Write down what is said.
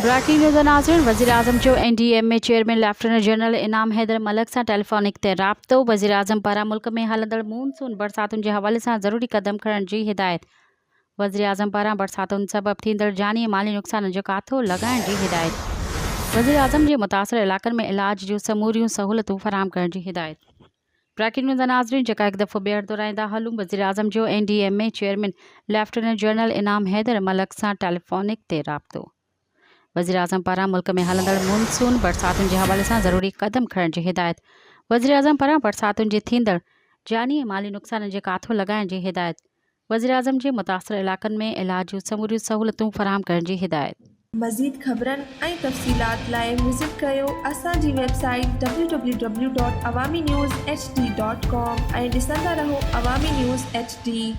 Breaking news नाज़रीन। वज़ीर-ए-आज़म जो NDMA चेयरमैन लेफ्टिनेंट जनरल इनाम हैदर मलिक सां टेलीफोनिक ते राब्तो। वज़ीर-ए-आज़म पारां मुल्क में हलंदड़ मूनसून बरसातुनि जे हवाले सां ज़रूरी क़दम खणण जी हिदायत। वज़ीर-ए-आज़म पारां बरसातुनि सबबि थींदड़ जानी ऐं माली नुक़सान जो काथो लॻाइण जी हिदायत। वज़ीर-ए-आज़म जे मुतासिर इलाक़नि में इलाज जूं समूरियूं सहूलतूं फराहम करण जी हिदायत। ब्रेकिंग न्यूज़ नाज़रीन, जेका हिकु दफ़ो ॿीहर दोहराईंदा हलूं। वज़ीर-ए-आज़म जो NDMA चेयरमैन लेफ्टिनेंट जनरल इनाम हैदर मलिक सां टेलीफोनिक ते राब्तो। वज़ीर-ए-आज़म पारां मुल्क में हलंदड़ मूनसून बरसातुनि जे हवाले सां ज़रूरी क़दम खणण जी हिदायत। वज़ीर-ए-आज़म पारां बरसातुनि जे थींदड़ जानी ऐं माली नुक़सान जे काथो लॻाइण जी हिदायत। वज़ीर-ए-आज़म जे मुतासिर इलाक़नि में इलाज जूं समूरियूं सहूलतूं फराहम करण जी हिदायत। मज़ीद ख़बरनि ऐं तफ़सीलात लाइ विज़िट कयो असांजी वेबसाइट www.awamiNewsHD.com ऐं ॾिसंदा रहो अवामी न्यूज़ HD।